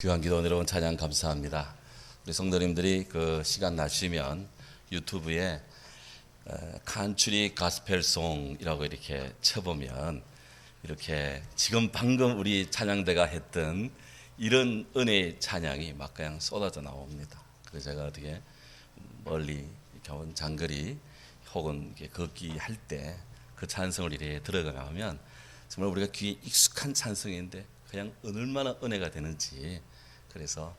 귀한 기도 여러분 찬양 감사합니다. 우리 성도님들이 그 시간 나시면 유튜브에 칸츄리 가스펠송이라고 이렇게 쳐보면 이렇게 지금 방금 우리 찬양대가 했던 이런 은혜의 찬양이 막 그냥 쏟아져 나옵니다. 그래서 제가 어떻게 멀리 이렇게 온 장거리 혹은 걷기 할 때 그 찬송을 이렇게 들어가면 정말 우리가 귀에 익숙한 찬송인데 그냥 얼마나 은혜가 되는지. 그래서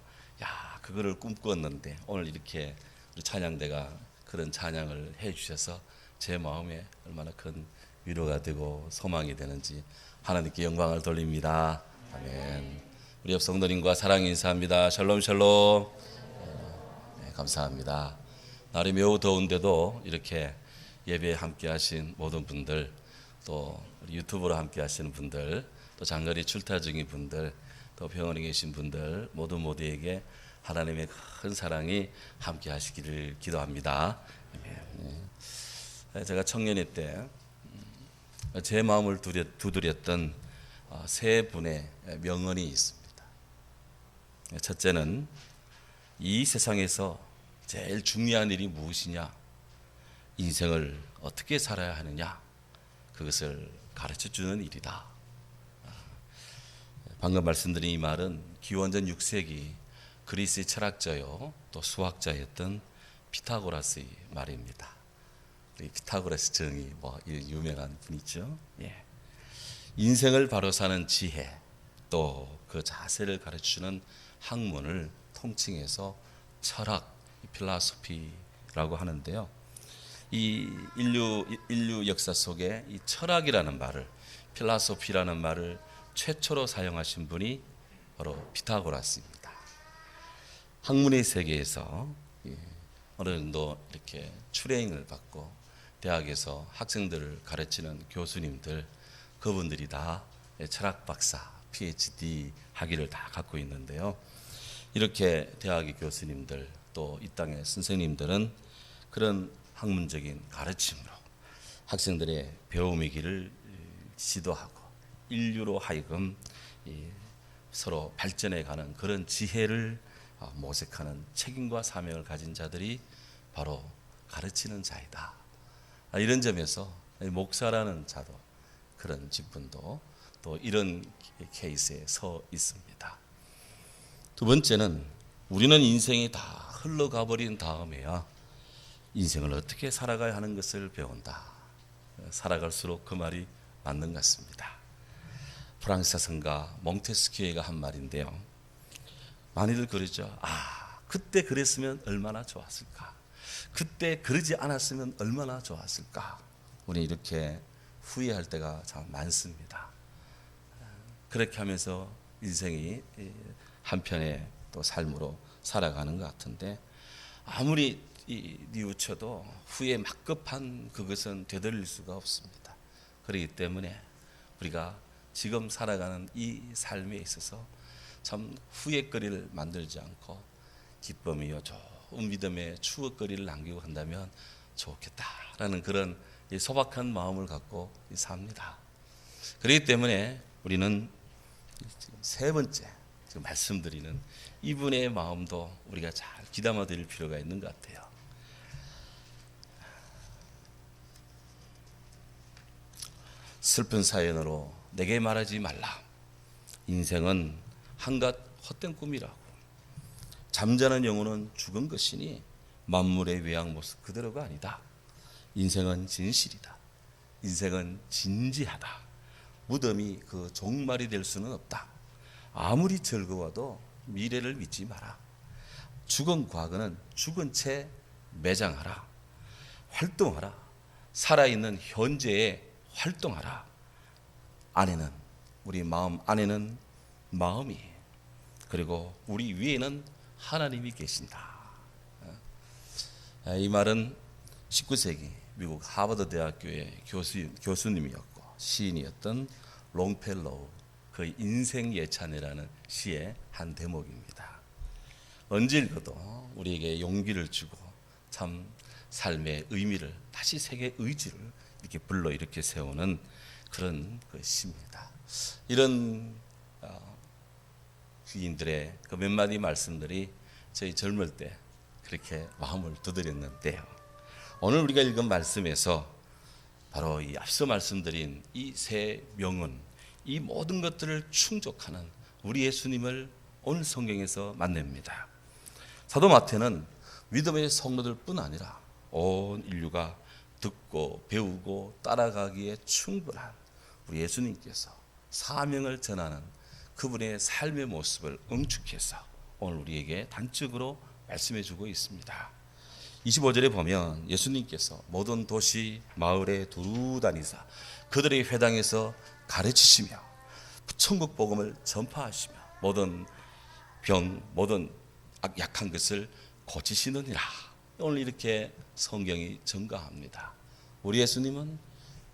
그거를 꿈꾸었는데 오늘 이렇게 우리 찬양대가 그런 찬양을 해 주셔서 제 마음에 얼마나 큰 위로가 되고 소망이 되는지 하나님께 영광을 돌립니다. 아멘. 우리 옆 성도님과 사랑 인사합니다. 샬롬 샬롬. 네, 감사합니다. 날이 매우 더운데도 이렇게 예배에 함께 하신 모든 분들, 또 유튜브로 함께 하시는 분들, 또 장거리 출타 중인 분들, 또 병원에 계신 분들 모두에게 하나님의 큰 사랑이 함께 하시기를 기도합니다. 제가 청년회 때 제 마음을 두드렸던 세 분의 명언이 있습니다. 첫째는 이 세상에서 제일 중요한 일이 무엇이냐? 인생을 어떻게 살아야 하느냐? 그것을 가르쳐주는 일이다. 방금 말씀드린 이 말은 기원전 6세기 그리스의 철학자요 또 수학자였던 피타고라스의 말입니다. 피타고라스 정의 유명한 분이죠. 인생을 바로 사는 지혜 또 그 자세를 가르치는 학문을 통칭해서 철학, 필라소피라고 하는데요. 이 인류 역사 속에 이 철학이라는 말을, 필라소피라는 말을 최초로 사용하신 분이 바로 피타고라스입니다. 학문의 세계에서 어느 정도 이렇게 트레이닝을 받고 대학에서 학생들을 가르치는 교수님들, 그분들이 다 철학 박사, PhD 학위를 다 갖고 있는데요. 이렇게 대학의 교수님들 또 이 땅의 선생님들은 그런 학문적인 가르침으로 학생들의 배움의 길을 지도하고 인류로 하여금 서로 발전해가는 그런 지혜를 모색하는 책임과 사명을 가진 자들이 바로 가르치는 자이다. 이런 점에서 목사라는 자도 그런 직분도 또 이런 케이스에 서 있습니다. 두 번째는 우리는 인생이 다 흘러가 버린 다음에야 인생을 어떻게 살아가야 하는 것을 배운다. 살아갈수록 그 말이 맞는 것 같습니다. 프랑스 사상가 몽테스키에가 한 말인데요. 많이들 그러죠. 그때 그랬으면 얼마나 좋았을까. 그때 그러지 않았으면 얼마나 좋았을까. 우리 이렇게 후회할 때가 참 많습니다. 그렇게 하면서 인생이 한편의 또 삶으로 살아가는 것 같은데 아무리 뉘우쳐도 후에 막 급한 그것은 되돌릴 수가 없습니다. 그렇기 때문에 우리가 지금 살아가는 이 삶에 있어서 참 후회거리를 만들지 않고 기쁨이요 좋은 믿음의 추억거리를 남기고 한다면 좋겠다라는 그런 소박한 마음을 갖고 삽니다. 그렇기 때문에 우리는 세 번째 지금 말씀드리는 이분의 마음도 우리가 잘 귀담아 드릴 필요가 있는 것 같아요. 슬픈 사연으로 내게 말하지 말라. 인생은 한갓 헛된 꿈이라고. 잠자는 영혼은 죽은 것이니 만물의 외양 모습 그대로가 아니다. 인생은 진실이다. 인생은 진지하다. 무덤이 그 종말이 될 수는 없다. 아무리 즐거워도 미래를 믿지 마라. 죽은 과거는 죽은 채 매장하라. 활동하라. 살아있는 현재에 활동하라. 안에는 우리 마음 안에는 마음이 그리고 우리 위에는 하나님이 계신다. 이 말은 19세기 미국 하버드 대학교의 교수님이었고 시인이었던 롱펠로우 그 인생 예찬이라는 시의 한 대목입니다. 언제 읽어도 우리에게 용기를 주고 참 삶의 의미를 다시 세계 의지를 이렇게 불러 이렇게 세우는 그런 시입니다. 이런 귀인들의 그 몇 마디 말씀들이 저희 젊을 때 그렇게 마음을 두드렸는데요. 오늘 우리가 읽은 말씀에서 바로 이 앞서 말씀드린 이 세 명은 이 모든 것들을 충족하는 우리 예수님을 오늘 성경에서 만납니다. 사도 마태는 믿음의 성도들뿐 아니라 온 인류가 듣고 배우고 따라가기에 충분한 우리 예수님께서 사명을 전하는 그분의 삶의 모습을 응축해서 오늘 우리에게 단적으로 말씀해 주고 있습니다. 25절에 보면 예수님께서 모든 도시 마을에 두루 다니사 그들의 회당에서 가르치시며 천국 복음을 전파하시며 모든 병 모든 약한 것을 고치시느니라. 오늘 이렇게 성경이 증가합니다. 우리 예수님은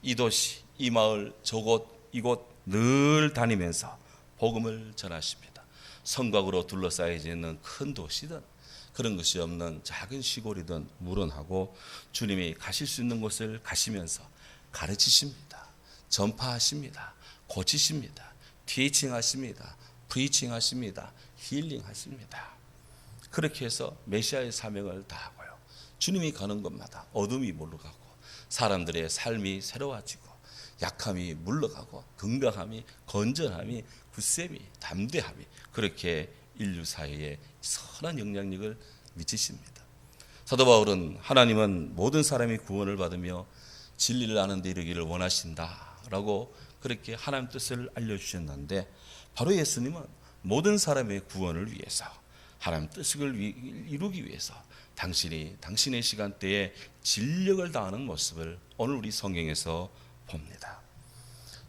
이 도시 이 마을 저곳 이곳 늘 다니면서 복음을 전하십니다. 성곽으로 둘러싸여져 있는 큰 도시든 그런 것이 없는 작은 시골이든 무론하고 주님이 가실 수 있는 곳을 가시면서 가르치십니다. 전파하십니다. 고치십니다. 티칭하십니다. 프리칭하십니다. 힐링하십니다. 그렇게 해서 메시아의 사명을 다하고요. 주님이 가는 곳마다 어둠이 물러가고 사람들의 삶이 새로워지고 약함이 물러가고 건강함이 건전함이 굳셈이 담대함이 그렇게 인류 사회에 선한 영향력을 미치십니다. 사도 바울은 하나님은 모든 사람이 구원을 받으며 진리를 아는 데 이르기를 원하신다라고 그렇게 하나님 뜻을 알려주셨는데 바로 예수님은 모든 사람의 구원을 위해서 하나님 뜻을 이루기 위해서 당신의 시간대에 진력을 다하는 모습을 오늘 우리 성경에서 봅니다.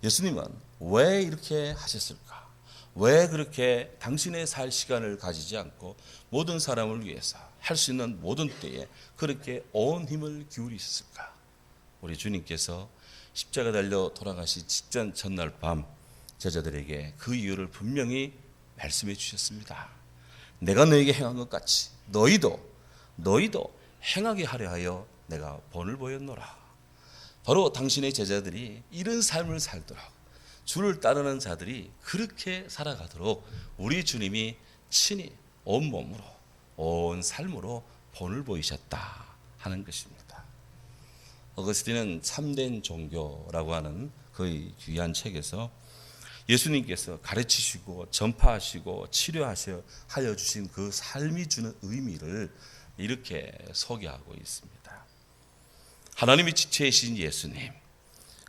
예수님은 왜 이렇게 하셨을까? 왜 그렇게 당신의 살 시간을 가지지 않고 모든 사람을 위해서 할 수 있는 모든 때에 그렇게 온 힘을 기울이셨을까? 우리 주님께서 십자가 달려 돌아가시 직전 전날 밤 제자들에게 그 이유를 분명히 말씀해 주셨습니다. 내가 너에게 행한 것 같이 너희도 행하게 하려 하여 내가 본을 보였노라. 바로 당신의 제자들이 이런 삶을 살도록 주를 따르는 자들이 그렇게 살아가도록 우리 주님이 친히 온몸으로 온 삶으로 본을 보이셨다 하는 것입니다. 어거스틴은 참된 종교라고 하는 그 귀한 책에서 예수님께서 가르치시고 전파하시고 치료하여 주신 그 삶이 주는 의미를 이렇게 소개하고 있습니다. 하나님의 지체이신 예수님,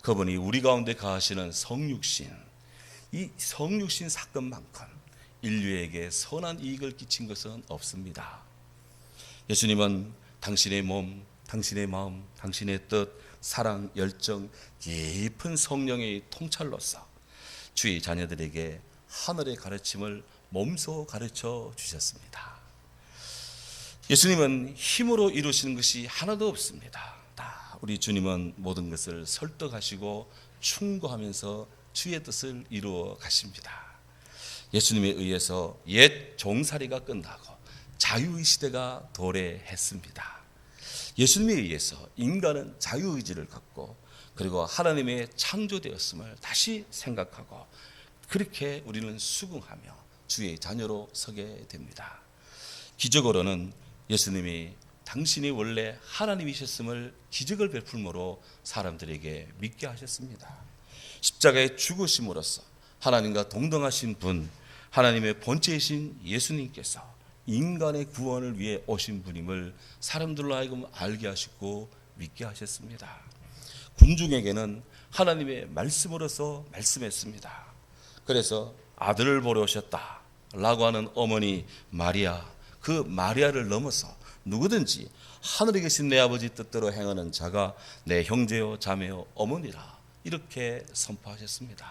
그분이 우리 가운데 가하시는 성육신, 이 성육신 사건만큼 인류에게 선한 이익을 끼친 것은 없습니다. 예수님은 당신의 몸, 당신의 마음, 당신의 뜻, 사랑, 열정, 깊은 성령의 통찰로서 주의 자녀들에게 하늘의 가르침을 몸소 가르쳐 주셨습니다. 예수님은 힘으로 이루시는 것이 하나도 없습니다. 우리 주님은 모든 것을 설득하시고 충고하면서 주의 뜻을 이루어 가십니다. 예수님에 의해서 옛 종살이가 끝나고 자유의 시대가 도래했습니다. 예수님에 의해서 인간은 자유의지를 갖고 그리고 하나님의 창조되었음을 다시 생각하고 그렇게 우리는 수긍하며 주의 자녀로 서게 됩니다. 기적으로는 예수님이 당신이 원래 하나님이셨음을 기적을 베풀므로 사람들에게 믿게 하셨습니다. 십자가의 죽으심으로써 하나님과 동등하신 분, 하나님의 본체이신 예수님께서 인간의 구원을 위해 오신 분임을 사람들로 하여금 알게 하시고 믿게 하셨습니다. 군중에게는 하나님의 말씀으로서 말씀했습니다. 그래서 아들을 보러 오셨다라고 하는 어머니 마리아, 그 마리아를 넘어서 누구든지 하늘에 계신 내 아버지 뜻대로 행하는 자가 내 형제요 자매요 어머니라 이렇게 선포하셨습니다.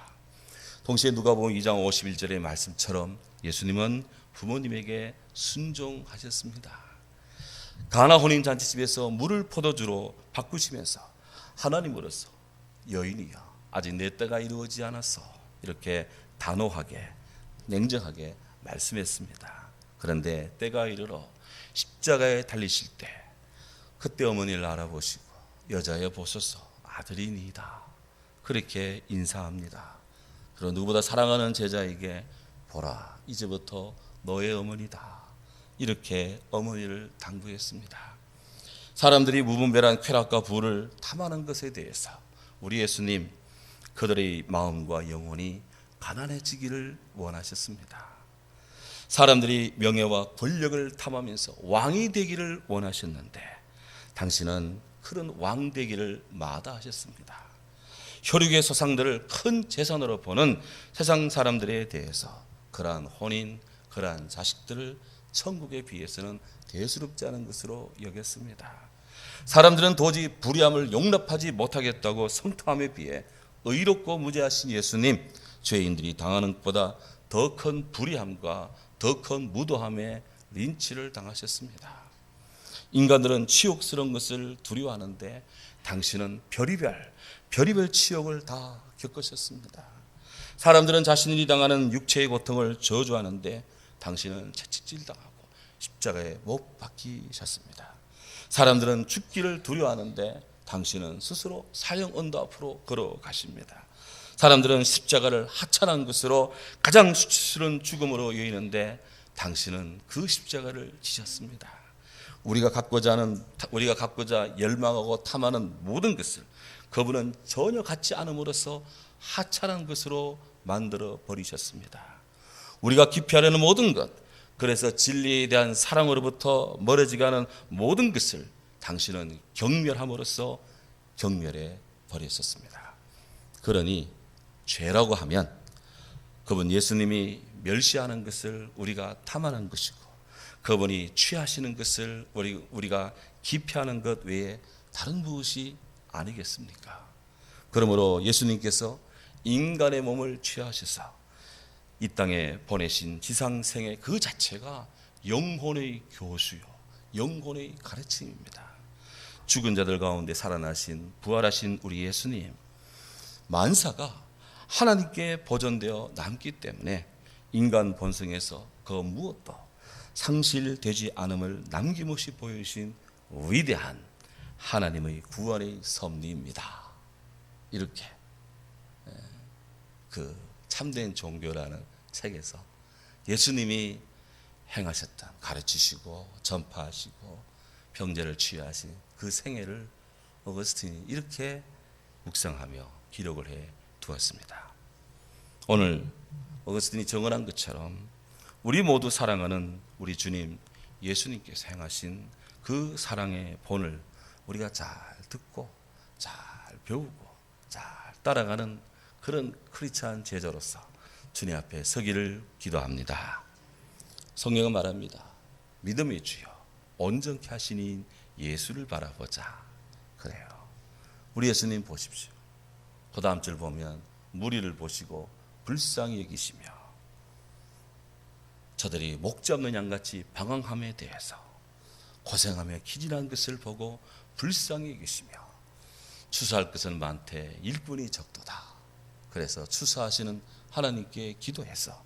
동시에 누가복음 2장 51절의 말씀처럼 예수님은 부모님에게 순종하셨습니다. 가나 혼인 잔치집에서 물을 포도주로 바꾸시면서 하나님으로서 여인이여 아직 내 때가 이루어지지 않았어 이렇게 단호하게 냉정하게 말씀했습니다. 그런데 때가 이르러 십자가에 달리실 때 그때 어머니를 알아보시고 여자여 보소서 아들이니이다 그렇게 인사합니다. 그리고 누구보다 사랑하는 제자에게 보라, 이제부터 너의 어머니다. 이렇게 어머니를 당부했습니다. 사람들이 무분별한 쾌락과 부를 탐하는 것에 대해서 우리 예수님, 그들의 마음과 영혼이 가난해지기를 원하셨습니다. 사람들이 명예와 권력을 탐하면서 왕이 되기를 원하셨는데 당신은 그런 왕 되기를 마다하셨습니다. 혈육의 소상들을 큰 재산으로 보는 세상 사람들에 대해서 그러한 혼인, 그러한 자식들을 천국에 비해서는 대수롭지 않은 것으로 여겼습니다. 사람들은 도저히 불의함을 용납하지 못하겠다고 성토함에 비해 의롭고 무죄하신 예수님, 죄인들이 당하는 것보다 더 큰 불의함과 더 큰 무도함에 린치를 당하셨습니다. 인간들은 치욕스러운 것을 두려워하는데 당신은 별의별 치욕을 다 겪으셨습니다. 사람들은 자신이 당하는 육체의 고통을 저주하는데 당신은 채찍질 당하고 십자가에 못 박히셨습니다. 사람들은 죽기를 두려워하는데 당신은 스스로 사형 언도 앞으로 걸어가십니다. 사람들은 십자가를 하찮은 것으로 가장 수치스러운 죽음으로 여기는데 당신은 그 십자가를 지셨습니다. 우리가 갖고자 열망하고 탐하는 모든 것을 그분은 전혀 갖지 않음으로써 하찮은 것으로 만들어 버리셨습니다. 우리가 기피하려는 모든 것, 그래서 진리에 대한 사랑으로부터 멀어지가는 모든 것을 당신은 경멸함으로써 경멸해 버렸었습니다. 그러니 죄라고 하면 그분 예수님이 멸시하는 것을 우리가 탐하는 것이고 그분이 취하시는 것을 우리가 기피하는 것 외에 다른 무엇이 아니겠습니까? 그러므로 예수님께서 인간의 몸을 취하셔서 이 땅에 보내신 지상생애 그 자체가 영혼의 교수요, 영혼의 가르침입니다. 죽은 자들 가운데 살아나신 부활하신 우리 예수님, 만사가 하나님께 보존되어 남기 때문에 인간 본성에서 그 무엇도 상실되지 않음을 남김없이 보여주신 위대한 하나님의 구원의 섭리입니다. 이렇게 그 참된 종교라는 책에서 예수님이 행하셨던, 가르치시고 전파하시고 병자를 치유하신 그 생애를 어거스틴이 이렇게 묵상하며 기록을 해 두었습니다. 오늘 어거스틴이 정언한 것처럼 우리 모두 사랑하는 우리 주님 예수님께서 행하신 그 사랑의 본을 우리가 잘 듣고 잘 배우고 잘 따라가는 그런 크리스찬 제자로서 주님 앞에 서기를 기도합니다. 성경은 말합니다. 믿음의 주여 온전케 하시니 예수를 바라보자. 그래요. 우리 예수님 보십시오. 그 다음 줄 보면 무리를 보시고 불쌍히 여기시며 저들이 목자 없는 양같이 방황함에 대해서 고생하며 기진한 것을 보고 불쌍히 여기시며 추수할 것은 많되 일꾼이 적도다. 그래서 추수하시는 하나님께 기도해서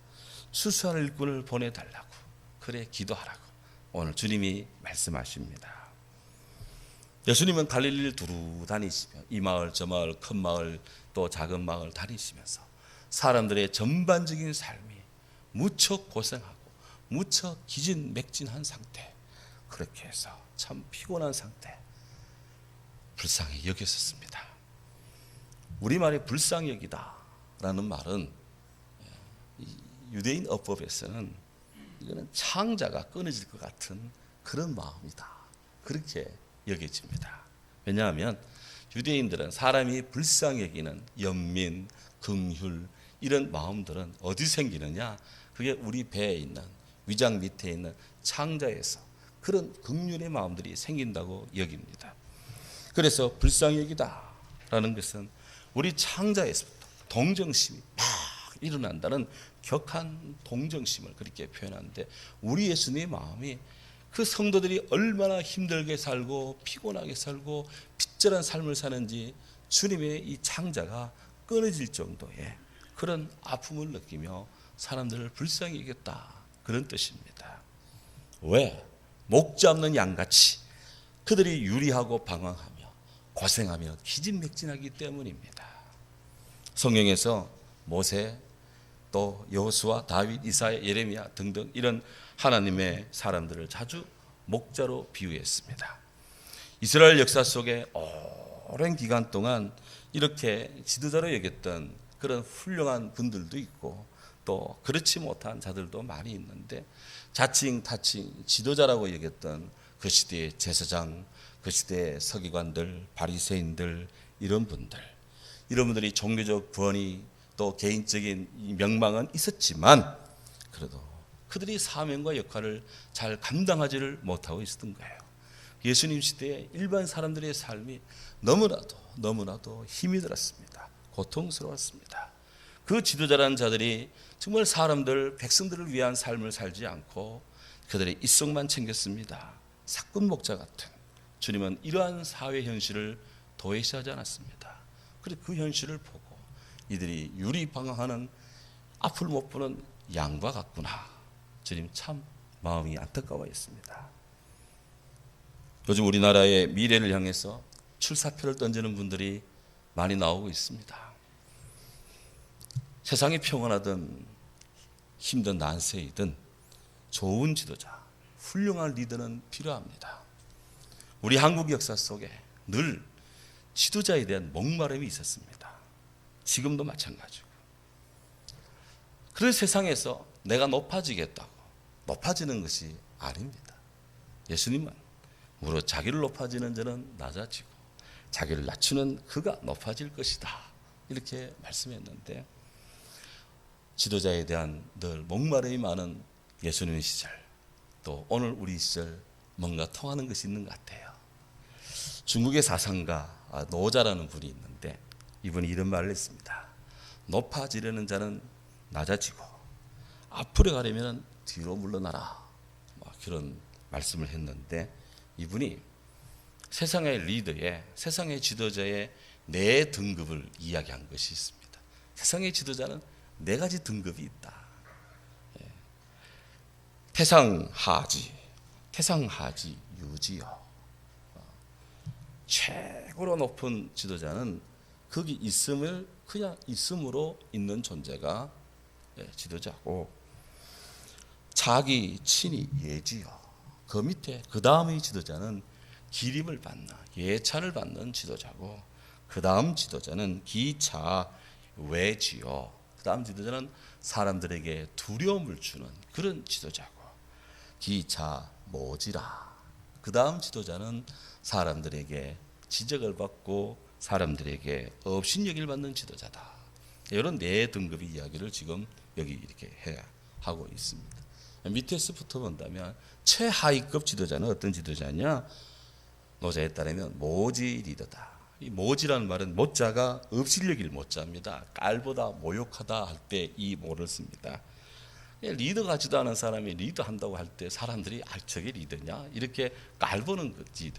추수할 일꾼을 보내달라고 그래 기도하라고 오늘 주님이 말씀하십니다. 예수님은 갈릴리를 두루 다니시며 이 마을 저 마을 큰 마을 또 작은 마을 다니시면서 사람들의 전반적인 삶이 무척 고생하고 무척 기진맥진한 상태, 그렇게 해서 참 피곤한 상태 불쌍히 여겼었습니다. 우리말의 불쌍히 여기다 라는 말은 유대인 어법에서는 이거는 창자가 끊어질 것 같은 그런 마음이다, 그렇게 여겨집니다. 왜냐하면 유대인들은 사람이 불쌍히 여기는 연민, 긍휼 이런 마음들은 어디 생기느냐, 그게 우리 배에 있는 위장 밑에 있는 창자에서 그런 긍휼의 마음들이 생긴다고 여깁니다. 그래서 불쌍히 여기다라는 것은 우리 창자에서부터 동정심이 막 일어난다는 격한 동정심을 그렇게 표현하는데 우리 예수님의 마음이 그 성도들이 얼마나 힘들게 살고 피곤하게 살고 빗절한 삶을 사는지 주님의 이 창자가 끊어질 정도의 그런 아픔을 느끼며 사람들을 불쌍히 여겼다, 그런 뜻입니다. 왜? 목자 없는 양같이 그들이 유리하고 방황하며 고생하며 기진맥진하기 때문입니다. 성경에서 모세 또 여호수아, 다윗, 이사야, 예레미야 등등 이런 하나님의 사람들을 자주 목자로 비유했습니다. 이스라엘 역사 속에 오랜 기간 동안 이렇게 지도자로 여겼던 그런 훌륭한 분들도 있고 또 그렇지 못한 자들도 많이 있는데, 자칭 타칭 지도자라고 여겼던 그 시대의 제사장, 그 시대의 서기관들, 바리새인들, 이런 분들이 종교적 권위 또 개인적인 명망은 있었지만 그래도 그들이 사명과 역할을 잘 감당하지를 못하고 있었던 거예요. 예수님 시대에 일반 사람들의 삶이 너무나도 힘이 들었습니다. 고통스러웠습니다. 그 지도자라는 자들이 정말 백성들을 위한 삶을 살지 않고 그들의 입속만 챙겼습니다. 사꾼 목자 같은. 주님은 이러한 사회 현실을 도외시하지 않았습니다. 그래서 그 현실을 보고 이들이 유리방황하는 앞을 못 보는 양과 같구나. 주님 참 마음이 안타까워했습니다. 요즘 우리나라의 미래를 향해서 출사표를 던지는 분들이 많이 나오고 있습니다. 세상이 평온하든 힘든 난세이든 좋은 지도자, 훌륭한 리더는 필요합니다. 우리 한국 역사 속에 늘 지도자에 대한 목마름이 있었습니다. 지금도 마찬가지고. 그래서 세상에서 내가 높아지는 것이 아닙니다. 예수님은 무릇 자기를 높아지는 자는 낮아지고 자기를 낮추는 그가 높아질 것이다, 이렇게 말씀했는데, 지도자에 대한 늘 목마름이 많은 예수님 시절, 또 오늘 우리 시절 뭔가 통하는 것이 있는 것 같아요. 중국의 사상가 노자라는 분이 있는데 이분이 이런 말을 했습니다. 높아지려는 자는 낮아지고 앞으로 가려면 뒤로 물러나라, 그런 말씀을 했는데, 이분이 세상의 지도자의 네 등급을 이야기한 것이 있습니다. 세상의 지도자는 네 가지 등급이 있다. 태상하지 유지요. 최고로 높은 지도자는 거기 그냥 있음으로 있는 존재가 지도자고, 자기 친히 예지요. 그 밑에 그 다음의 지도자는 기림을 받는, 예찬을 받는 지도자고, 그 다음 지도자는 기차 외지요. 그 다음 지도자는 사람들에게 두려움을 주는 그런 지도자고, 기차 모지라. 그 다음 지도자는 사람들에게 지적을 받고 사람들에게 업신여기를 받는 지도자다. 이런 네 등급의 이야기를 지금 여기 이렇게 하고 있습니다. 밑에서부터 본다면 최하위급 지도자는 어떤 지도자냐? 노자에 따르면 모지 리더다. 이 모지라는 말은 모자가 업신여길 모자입니다. 깔보다 모욕하다 할 때 이 모를 씁니다. 리더 같지도 않은 사람이 리더한다고 할 때 사람들이 저게 리더냐? 이렇게 깔보는 거지.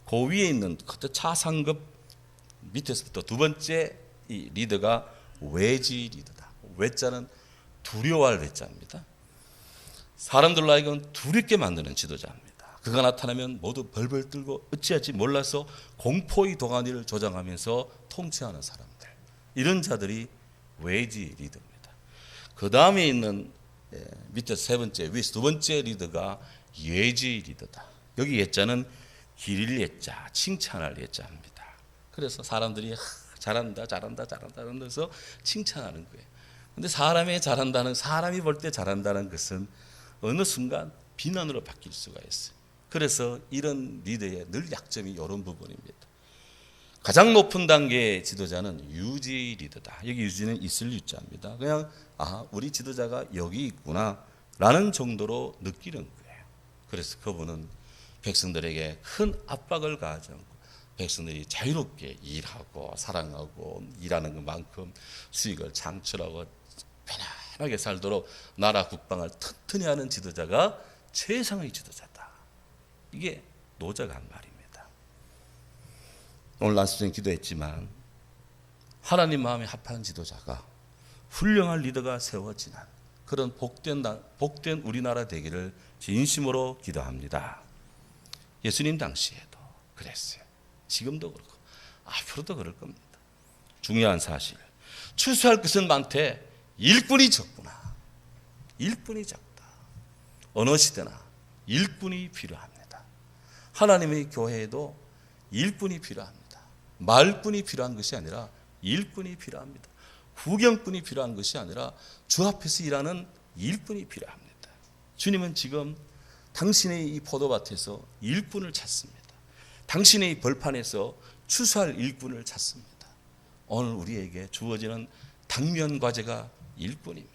그 위에 있는 그때 차상급 밑에서부터 두 번째 이 리더가 외지 리더다. 외자는 두려워할 외자입니다. 사람들로 하여금 두렵게 만드는 지도자입니다. 그가 나타나면 모두 벌벌 떨고 어찌할지 몰라서 공포의 동아리를 조장하면서 통치하는 사람들, 이런 자들이 외지 리더입니다. 그 다음에 있는 밑에 세 번째, 위에서 두 번째 리더가 예지 리더다. 여기 예자는 기릴 예자, 칭찬할 예자입니다. 그래서 사람들이 잘한다 하면서 칭찬하는 거예요. 근데 사람이 볼 때 잘한다는 것은 어느 순간 비난으로 바뀔 수가 있어요. 그래서 이런 리더의 늘 약점이 이런 부분입니다. 가장 높은 단계의 지도자는 유지 리더다. 여기 유지는 있을 유자입니다. 그냥 우리 지도자가 여기 있구나 라는 정도로 느끼는 거예요. 그래서 그분은 백성들에게 큰 압박을 가하지 않고 백성들이 자유롭게 일하고 사랑하고 일하는 것만큼 수익을 창출하고 편안하게 살도록 나라 국방을 튼튼히 하는 지도자가 최상의 지도자다. 이게 노자가 한 말입니다. 오늘 난수전 기도했지만 하나님 마음에 합한 지도자가, 훌륭한 리더가 세워지는 그런 복된 우리나라 되기를 진심으로 기도합니다. 예수님 당시에도 그랬어요. 지금도 그렇고 앞으로도 그럴 겁니다. 중요한 사실, 추수할 것은 많되 일꾼이 적구나. 일꾼이 적다. 어느 시대나 일꾼이 필요합니다. 하나님의 교회에도 일꾼이 필요합니다. 말꾼이 필요한 것이 아니라 일꾼이 필요합니다. 구경꾼이 필요한 것이 아니라 주 앞에서 일하는 일꾼이 필요합니다. 주님은 지금 당신의 이 포도밭에서 일꾼을 찾습니다. 당신의 이 벌판에서 추수할 일꾼을 찾습니다. 오늘 우리에게 주어지는 당면 과제가 일꾼입니다.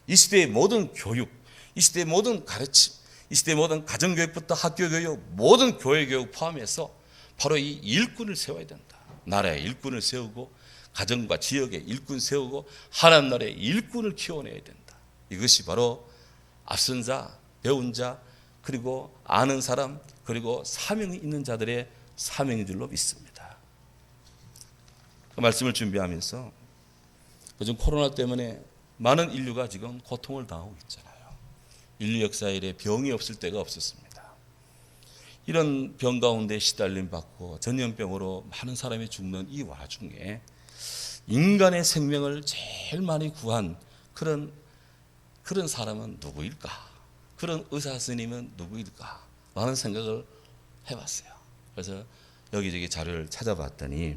이 시대의 모든 교육, 이 시대의 모든 가르침, 이 시대의 모든 가정교육부터 학교교육, 모든 교회교육 포함해서 바로 이 일꾼을 세워야 된다. 나라의 일꾼을 세우고 가정과 지역의 일꾼 세우고 하나님 나라의 일꾼을 키워내야 된다. 이것이 바로 앞선 자, 배운 자, 그리고 아는 사람, 그리고 사명이 있는 자들의 사명인 줄로 믿습니다. 그 말씀을 준비하면서 요즘 코로나 때문에 많은 인류가 지금 고통을 당하고 있잖아요. 인류 역사 이래 병이 없을 때가 없었습니다. 이런 병 가운데 시달림 받고 전염병으로 많은 사람이 죽는 이 와중에 인간의 생명을 제일 많이 구한 그런 사람은 누구일까? 그런 의사 스님은 누구일까? 라는 생각을 해봤어요. 그래서 여기저기 자료를 찾아봤더니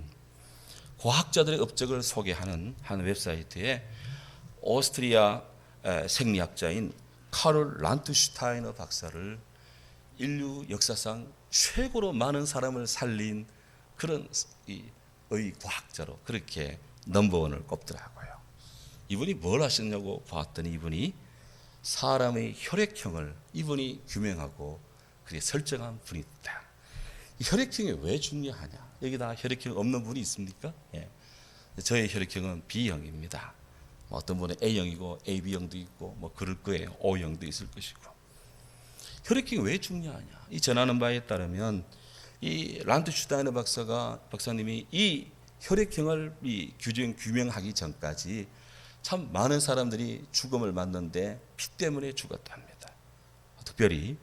과학자들의 업적을 소개하는 한 웹사이트에 오스트리아 생리학자인 카를 란트슈타이너 박사를 인류 역사상 최고로 많은 사람을 살린 그런 의과학자로 그렇게 넘버원을 꼽더라고요. 이분이 뭘 하셨냐고 봤더니 이분이 사람의 혈액형을 이분이 규명하고 그게 설정한 분이다. 이 혈액형이 왜 중요하냐? 여기다 혈액형 없는 분이 있습니까? 예. 저의 혈액형은 B형입니다. 어떤 분은 A형이고 AB형도 있고 뭐 그럴 거예요. O형도 있을 것이고. 혈액형이 왜 중요하냐? 이 전하는 바에 따르면 이 란트슈타이너 박사님이 이 혈액형을 규명하기 전까지 참 많은 사람들이 죽음을 맞는데 피 때문에 죽었답니다. 특별히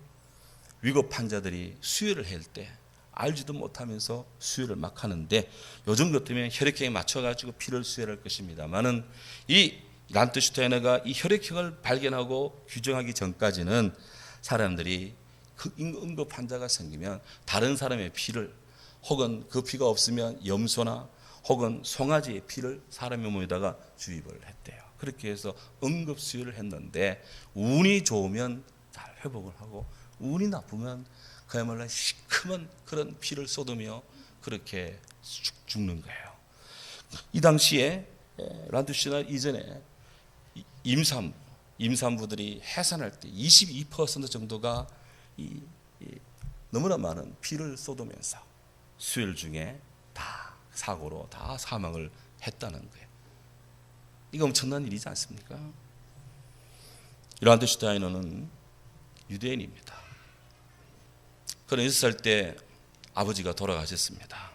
위급 환자들이 수혈을 할 때 알지도 못하면서 수혈을 막 하는데 요즘 같으면 혈액형에 맞춰가지고 피를 수혈할 것입니다만은 이 란트슈타이너가 이 혈액형을 발견하고 규정하기 전까지는 사람들이 그 응급 환자가 생기면 다른 사람의 피를 혹은 그 피가 없으면 염소나 혹은 송아지의 피를 사람의 몸에다가 주입을 했대요. 그렇게 해서 응급 수혈을 했는데 운이 좋으면 잘 회복을 하고 운이 나쁘면 그야말로 시커먼 그런 피를 쏟으며 그렇게 죽는 거예요. 이 당시에 란트슈타이너 이전에 임산부들이 해산할 때 22% 정도가 너무나 많은 피를 쏟으면서 수혈 중에 다 사고로 다 사망을 했다는 거예요. 이거 엄청난 일이지 않습니까? 란트슈타이너는 유대인입니다. 그는 6살 때 아버지가 돌아가셨습니다.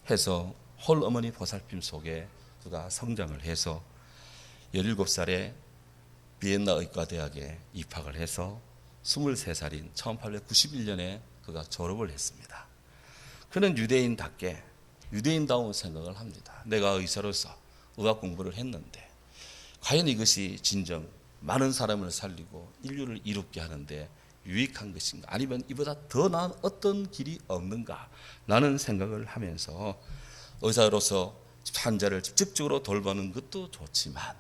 해서 홀 어머니 보살핌 속에 그가 성장을 해서 17살에 비엔나 의과대학에 입학을 해서 23살인 1891년에 그가 졸업을 했습니다. 그는 유대인답게 유대인다운 생각을 합니다. 내가 의사로서 의학 공부를 했는데 과연 이것이 진정 많은 사람을 살리고 인류를 이롭게 하는데 유익한 것인가? 아니면 이보다 더 나은 어떤 길이 없는가? 라는 생각을 하면서 의사로서 환자를 직접적으로 돌보는 것도 좋지만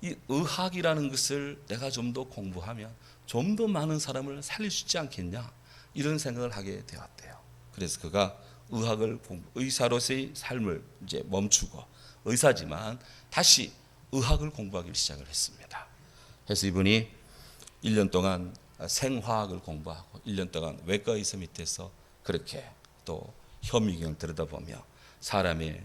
이 의학이라는 것을 내가 좀 더 공부하면 좀 더 많은 사람을 살릴 수 있지 않겠냐? 이런 생각을 하게 되었대요. 그래서 그가 의사로서의 삶을 이제 멈추고 의사지만 다시 의학을 공부하기 시작을 했습니다. 그래서 이분이 1년 동안 생화학을 공부하고 1년 동안 외과 의사 밑에서 그렇게 또 현미경을 들여다보며 사람의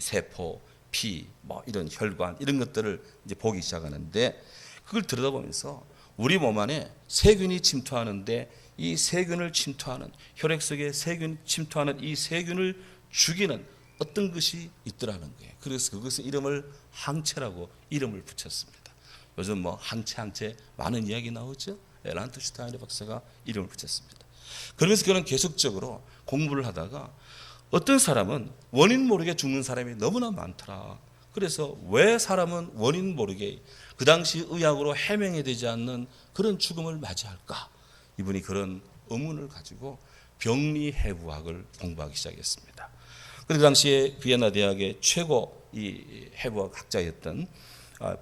세포, 피, 뭐 이런 혈관 이런 것들을 이제 보기 시작하는데 그걸 들여다보면서 우리 몸 안에 세균이 침투하는데 이 세균을 침투하는 혈액 속에 세균 침투하는 이 세균을 죽이는 어떤 것이 있더라는 거예요. 그래서 그것의 이름을 항체라고 이름을 붙였습니다. 요즘 뭐 항체 많은 이야기 나오죠. 란트슈타이너 박사가 이름을 붙였습니다. 그러면서 그는 계속적으로 공부를 하다가 어떤 사람은 원인 모르게 죽는 사람이 너무나 많더라. 그래서 왜 사람은 원인 모르게 그 당시 의학으로 해명이 되지 않는 그런 죽음을 맞이할까? 이분이 그런 의문을 가지고 병리해부학을 공부하기 시작했습니다. 그 당시에 비엔나 대학의 최고 이 해부학 학자였던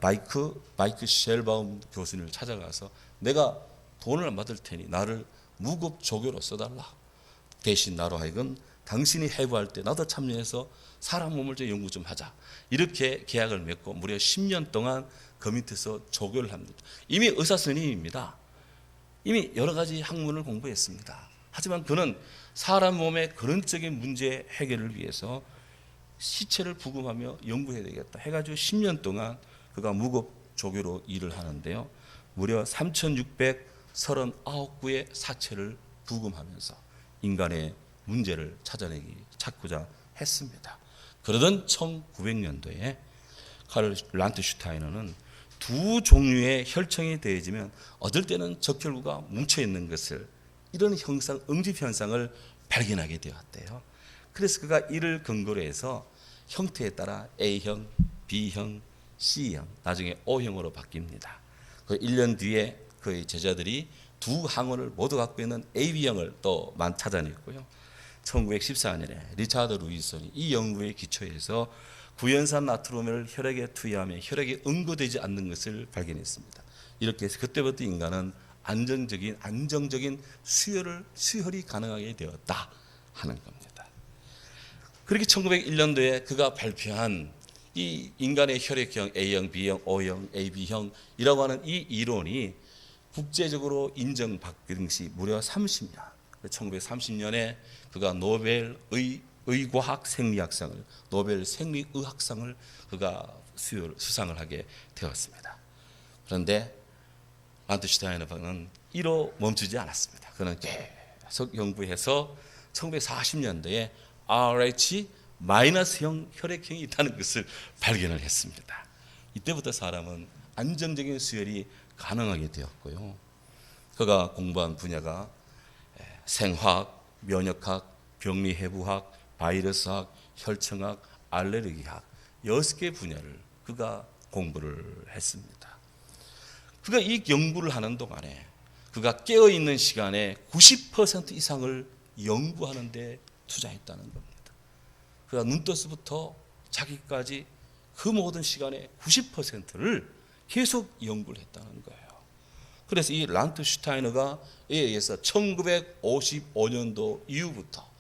바이크 쉘바움 교수님을 찾아가서 내가 돈을 안 받을 테니 나를 무급 조교로 써달라. 대신 나로 하여금 당신이 해부할 때 나도 참여해서 사람 몸을 좀 연구 좀 하자. 이렇게 계약을 맺고 무려 10년 동안 그 밑에서 조교를 합니다. 이미 의사 선생님입니다. 이미 여러 가지 학문을 공부했습니다. 하지만 그는 사람 몸의 근원적인 문제 해결을 위해서 시체를 부검하며 연구해야 되겠다 해가지고 10년 동안 그가 무급 조교로 일을 하는데요. 무려 3,639구의 사체를 부검하면서 인간의 문제를 찾고자 했습니다. 그러던 1900년도에 카를 란트슈타이너는 두 종류의 혈청이 더해지면 어떨 때는 적혈구가 뭉쳐있는 것을 이런 형상, 응집 현상을 발견하게 되었대요. 그래서 그가 이를 근거로 해서 형태에 따라 A형, B형, C형, 나중에 O형으로 바뀝니다. 그 1년 뒤에 그의 제자들이 두 항원을 모두 갖고 있는 AB형을 또 찾아냈고요. 1914년에 리차드 루이슨이 이 연구에 기초해서 구연산 나트륨을 혈액에 투여하면 혈액이 응고되지 않는 것을 발견했습니다. 이렇게 해서 그때부터 인간은 안정적인 수혈이 가능하게 되었다 하는 겁니다. 그렇게 1901년도에 그가 발표한 이 인간의 혈액형 A형, B형, O형, AB형이라고 하는 이 이론이 국제적으로 인정받기 당시 무려 30년, 1930년에 그가 노벨 의과학 생리학상을, 노벨 생리의학상을 그가 수상을 하게 되었습니다. 그런데 란트슈타이너는 이로 멈추지 않았습니다. 그는 계속 연구해서 1940년대에 RH-형 혈액형이 있다는 것을 발견을 했습니다. 이때부터 사람은 안정적인 수혈이 가능하게 되었고요. 그가 공부한 분야가 생화학, 면역학, 병리해부학, 바이러스학, 혈청학, 알레르기학 6개 분야를 그가 공부를 했습니다. 그가 이 연구를 하는 동안에 그가 깨어있는 시간에 90% 이상을 연구하는 데 투자했다는 겁니다. 그가 눈떠서부터 자기까지 그 모든 시간의 90%를 계속 연구를 했다는 거예요. 그래서 이 란트슈타이너가 이에 의해서 1955년도 이후부터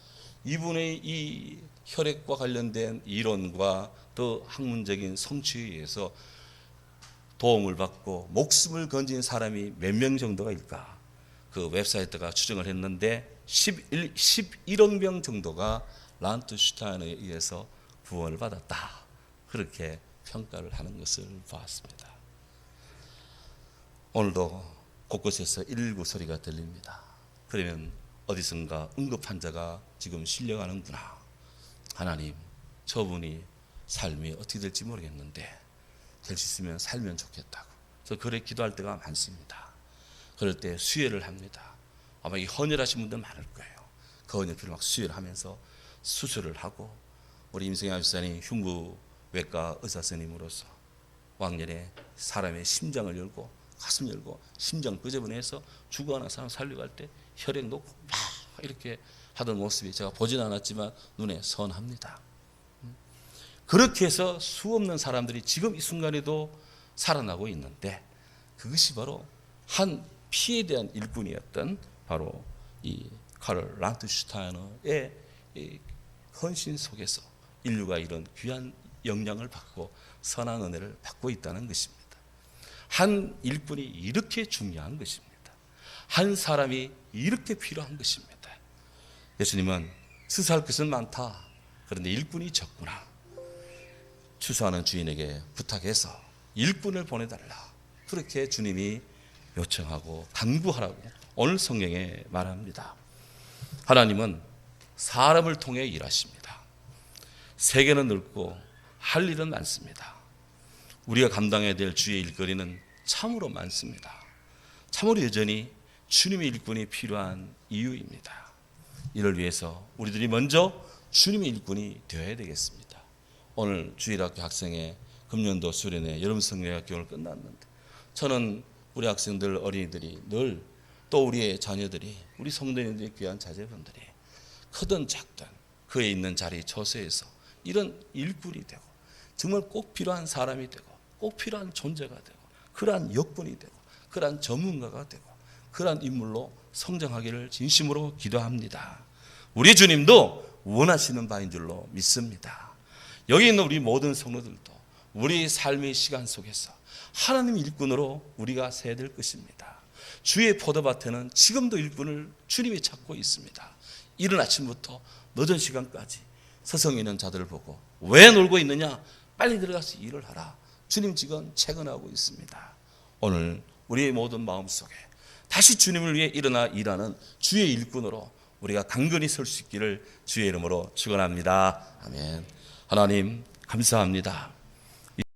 이분의 이 혈액과 관련된 이론과 또 학문적인 성취에 의해서 도움을 받고 목숨을 건진 사람이 몇 명 정도가 일까? 그 웹사이트가 추정을 했는데 11억 명 정도가 란트슈타이너에 의해서 구원을 받았다. 그렇게 평가를 하는 것을 보았습니다. 오늘도 곳곳에서 119 소리가 들립니다. 그러면 어디선가 응급 환자가 지금 실려가는구나. 하나님, 저분이 삶이 어떻게 될지 모르겠는데 될 수 있으면 살면 좋겠다고. 그래서 그래 기도할 때가 많습니다. 그럴 때 수혈을 합니다. 아마 이 헌혈하신 분들 많을 거예요. 그 헌혈피를 막 수혈하면서 수술을 하고 우리 임성희 아주사님 흉부외과 의사 선생님으로서 왕년에 사람의 심장을 열고 가슴 열고 심장 끄집어내서 죽어가는 사람 살려갈 때 혈액 놓고 막 이렇게 하던 모습이 제가 보진 않았지만 눈에 선합니다. 그렇게 해서 수없는 사람들이 지금 이 순간에도 살아나고 있는데 그것이 바로 한 피에 대한 일꾼이었던 바로 이 카를 란트슈타이너의 헌신 속에서 인류가 이런 귀한 영향을 받고 선한 은혜를 받고 있다는 것입니다. 한 일꾼이 이렇게 중요한 것입니다. 한 사람이 이렇게 필요한 것입니다. 예수님은 수사할 것은 많다. 그런데 일꾼이 적구나. 추수하는 주인에게 부탁해서 일꾼을 보내달라. 그렇게 주님이 요청하고 간구하라고 오늘 성경에 말합니다. 하나님은 사람을 통해 일하십니다. 세계는 넓고 할 일은 많습니다. 우리가 감당해야 될 주의 일거리는 참으로 많습니다. 참으로 여전히 주님의 일꾼이 필요한 이유입니다. 이를 위해서 우리들이 먼저 주님의 일꾼이 되어야 되겠습니다. 오늘 주일학교 학생의 금년도 수련회 여름 성경학 교육을 끝났는데 저는 우리 학생들 어린이들이 늘 또 우리의 자녀들이 우리 성도님들의 귀한 자제분들이 크든 작든 그에 있는 자리 처소에서 이런 일꾼이 되고 정말 꼭 필요한 사람이 되고 꼭 필요한 존재가 되고 그러한 역군이 되고 그러한 전문가가 되고 그러한 인물로 성장하기를 진심으로 기도합니다. 우리 주님도 원하시는 바인 줄로 믿습니다. 여기 있는 우리 모든 성도들도 우리 삶의 시간 속에서 하나님 일꾼으로 우리가 서야 될 것입니다. 주의 포도밭에는 지금도 일꾼을 주님이 찾고 있습니다. 이른 아침부터 늦은 시간까지 서성이는 자들을 보고 왜 놀고 있느냐? 빨리 들어가서 일을 하라. 주님 지금 채근하고 있습니다. 오늘 우리의 모든 마음속에 다시 주님을 위해 일어나 일하는 주의 일꾼으로 우리가 강건히 설 수 있기를 주의 이름으로 축원합니다. 아멘. 하나님 감사합니다.